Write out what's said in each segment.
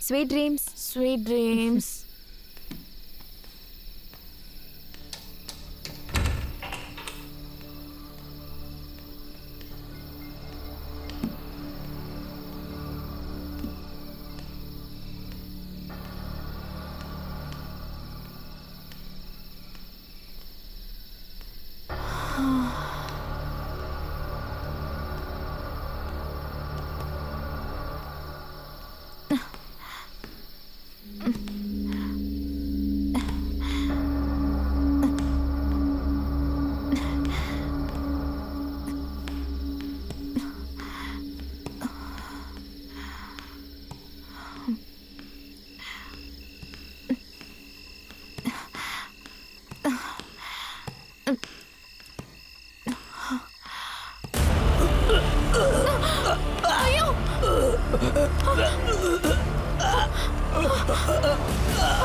Sweet dreams. Sweet dreams.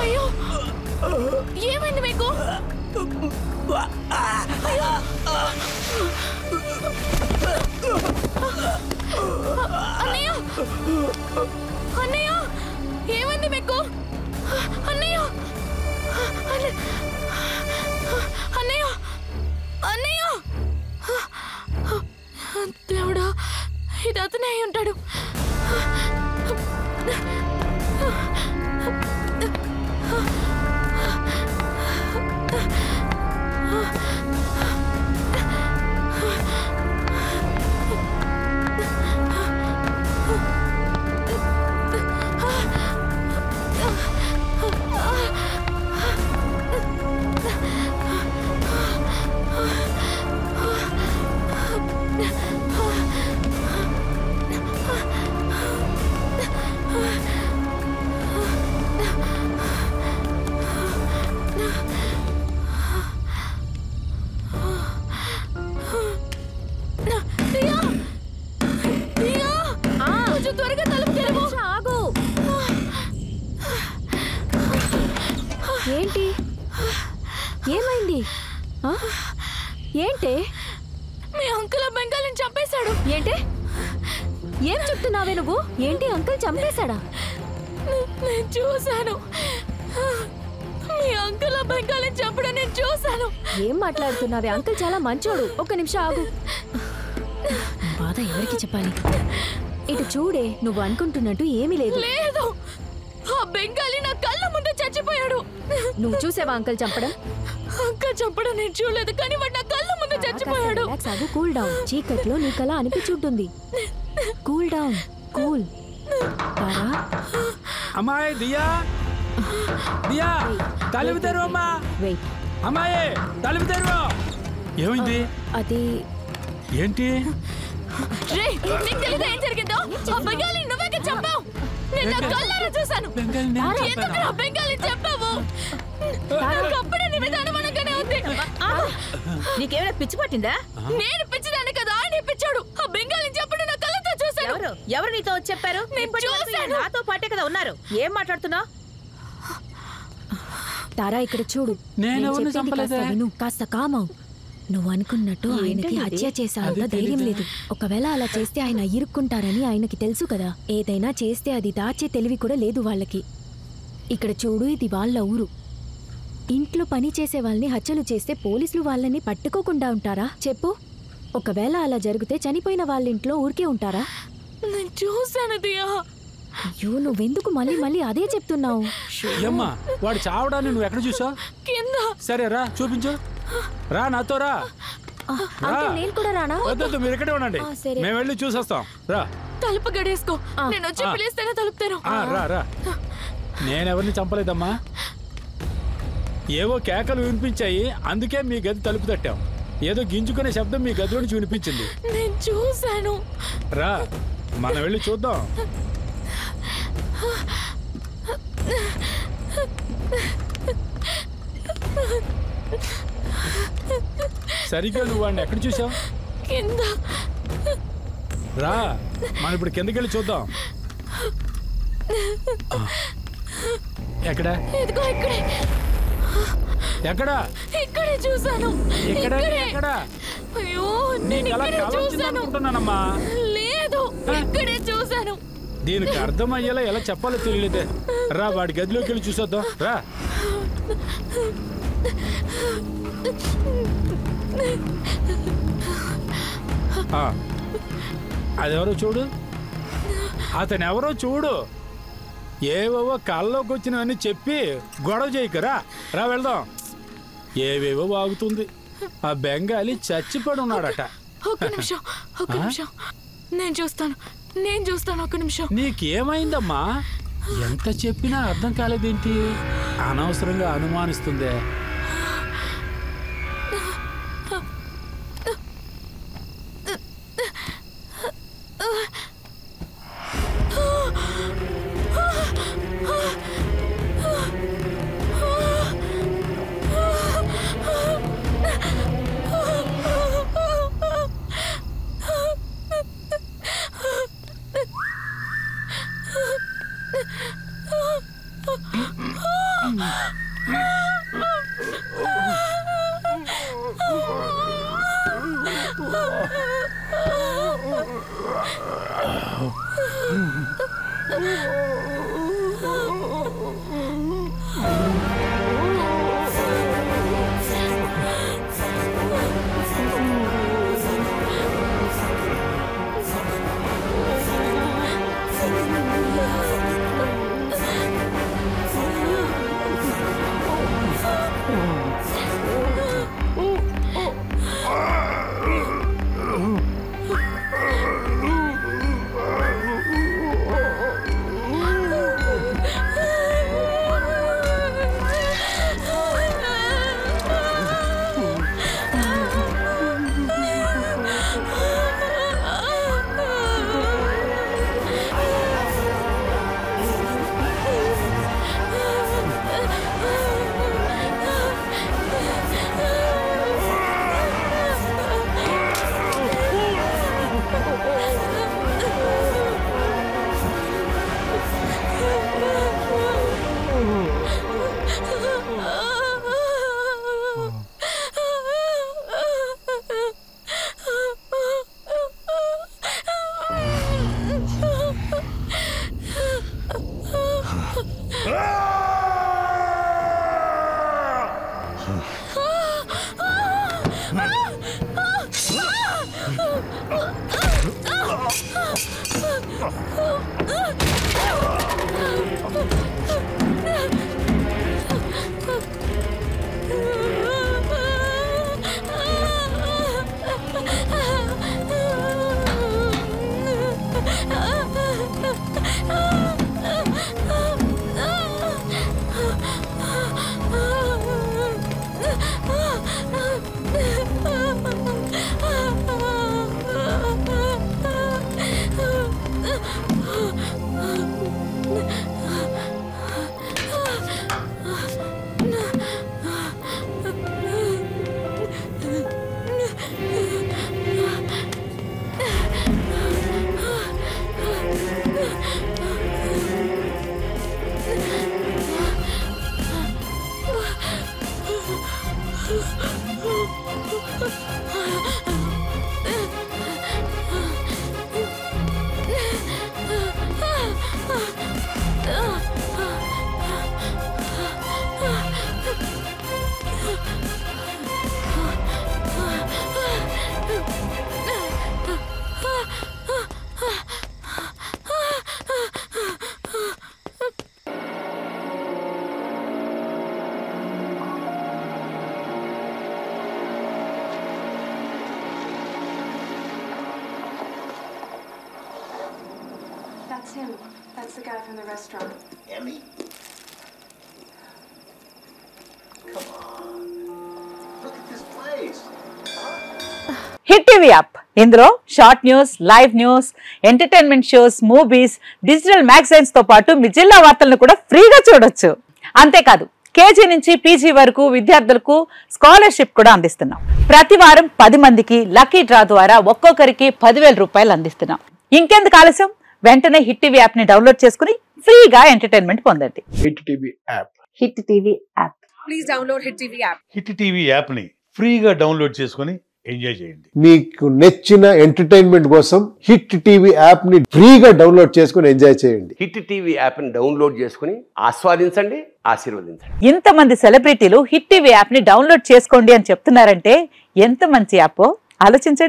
అయ్యో ఏమైంది మీకు? అన్నయ్య అన్నయ్య ఏమైంది మీకు? అన్నయ్య అన్నయ్య అన్నయ్య దేవుడా ఇది అతనే అయి ఉంటాడు. ఏంటి ఏమైంది? ఏంటి? మీ అంకుల్ ఆ బెంగాలీని చంపేశాడు. ఏంటి? ఏం చెప్తున్నావే నువ్వు? ఏంటి అంకుల్ చంపేశాడా? నేను చూశాను. మీ అంకుల్ ఆ బెంగాలీని చంపడం నేను చూశాను. ఏం మాట్లాడుతున్నావే? అంకుల్ చాలా మంచోడు. ఒక్క నిమిషం ఆగు. బాధ ఎవరికి చెప్పాలి? ఇటు చూడే, నువ్వు అనుకుంటున్నట్టు ఏమీ లేదు. లేదు, ఆ బెంగాలీ నా కళ్ళ ముందు చచ్చిపోయాడు. నువ్వు చూసావా అంకుల్ చంపడం? అంకుల్ చంపడం నేను చూడలేదు, కానీ వాడు నా కళ్ళ ముందు చచ్చిపోయాడు. Cool down. చీకట్లో నీ కళ అనిపించుంటుంది. Cool down, cool. అమ్మాయి దియా, దియా తలుపు తెరువు అమ్మా. వెయిట్. అమ్మాయి తలుపు తెరువు. ఏమైంది? అది ఏంటి? నీకు తెలీదా ఏం జరిగిందో? ఆ బెంగాలీ నువ్వే చంపావు. నేను నా కళ్ళారా చూశాను. ఎందుకు ఆ బెంగాలీ చంపావు? నాకు అప్పుడే నీ మీద అనుమానంగానే ఉంది. నీకేమైనా పిచ్చి పట్టిందా? నేను పిచ్చిదాన్ని కదా, ఆయన పిచ్చాడు. ఆ బెంగాలీ చంపడం నా కళ్ళతో చూశాను. ఎవరు నీతో చెప్పారు? నాతో పాటే కదా ఉన్నారు. ఏం మాట్లాడుతున్నావు? తారా ఇక్కడ చూడు. నేను కాస్త కామావు. నువ్వు అనుకున్నట్టు ఆయనకి హత్య చేశావుగా ధైర్యం లేదు. ఒకవేళ అలా చేస్తే ఆయన ఇరుక్కుంటారని ఆయనకి తెలుసు కదా. ఏదైనా చేస్తే అది దాచే తెలివి కూడా లేదు వాళ్ళకి. ఇక్కడ చూడు, ఇది వాళ్ళ ఊరు. ఇంట్లో పని చేసే వాళ్ళని హత్యలు చేస్తే పోలీసులు వాళ్ళని పట్టుకోకుండా ఉంటారా చెప్పు? ఒకవేళ అలా జరిగితే చనిపోయిన వాళ్ళ ఇంట్లో ఊరికే ఉంటారా? నేను చూశాను దియా. అయ్యో, నువ్వెందుకు మళ్ళీ మళ్ళీ అదే చెప్తున్నావు? వాడు చావడాన్ని నువ్వు ఎక్కడ చూసావు? కింద. సరే రా, చూపించు. రా నాతో రా. నేను కూడా రానా? వద్దు, మీరు ఇక్కడే ఉండండి, మేము వెళ్ళి చూసొస్తాం. రా. తలుపు గడేసుకో. నేను వచ్చి పిలిస్తేనే తలుపుతాను. రా రా. నేనెవరిని చంపలేదమ్మా. ఏవో కేకలు వినిపించాయి, అందుకే మీ గది తలుపు తట్టాం. ఏదో గింజుకునే శబ్దం మీ గదిలో నుంచి వినిపించింది. నేను చూశాను. రా, మనం వెళ్ళి చూద్దాం. సరిగ్గా నువ్వు వాడిని ఎక్కడ చూసావు? కింద. రా, మనం ఇప్పుడు కిందకి వెళ్ళి చూద్దాం. ఎక్కడ? ఎక్కడ? ఇక్కడే చూసాను. ఎక్కడ? అయ్యో, నేను ఇక్కడే చూసాను. అనుకుంటున్నానమ్మా. లేదు, ఇక్కడే చూసాను. దీనికి అర్థమయ్యేలా ఎలా చెప్పాలో తెలియలేదే. రా వాడి గదిలోకి వెళ్ళి చూసొద్దాం రా. అదెవరో చూడు, అతను ఎవరో చూడు. ఏవేవో కళ్ళలోకి వచ్చినవన్నీ చెప్పి గొడవ చేయకరా. రా వెళ్దాం. ఏవేవో వాగుతుంది. ఆ బెంగాలీ చచ్చిపడి ఉన్నాడట. ఒక్క నిమిషం, ఒక్క నిమిషం, నేను చూస్తాను, ఒక్క నిమిషం. నీకేమైందమ్మా? ఎంత చెప్పినా అర్థం కాలేదేంటి? అనవసరంగా అనుమానిస్తుందే. That's him. That's the guy from the restaurant. Emmy? Come on. Look at this place. Hit TV app ఇందులో short news, live news, entertainment shows, movies, digital magazines తో పాటు మీ జిల్లా వార్తలను కూడా ఫ్రీగా చూడొచ్చు. అంతేకాదు కేజీ నుంచి పీజీ వరకు విద్యార్థులకు స్కాలర్షిప్ కూడా అందిస్తున్నాం. ప్రతి వారం 10 మందికి లక్కీ డ్రా ద్వారా ఒక్కొక్కరికి 10,000 రూపాయలు అందిస్తున్నాం. ఇంకెందుకు ఆలస్యం? వెంటనే హిట్ టీవీ యాప్ ని డౌన్లోడ్ చేసుకుని ఫ్రీగా ఎంటర్టైన్మెంట్ పొందండి. Hit TV app. Hit TV app. Please download hit TV app. Hit TV app ని ఫ్రీగా డౌన్లోడ్ చేసుకుని ఎంజాయ్ చేయండి. మీకు నచ్చిన ఎంటర్టైన్మెంట్ కోసం హిట్ టీవీ యాప్ ని ఫ్రీగా డౌన్లోడ్ చేసుకుని ఎంజాయ్ చేయండి. హిట్ టీవీ యాప్ ని డౌన్లోడ్ చేసుకుని ఆస్వాదించండి, ఆశీర్వదించండి. ఇంతమంది సెలబ్రిటీలు హిట్ టీవీ యాప్ ని డౌన్లోడ్ చేసుకోండి అని చెప్తున్నారంటే ఎంత మంచి యాప్ ఆలోచించండి.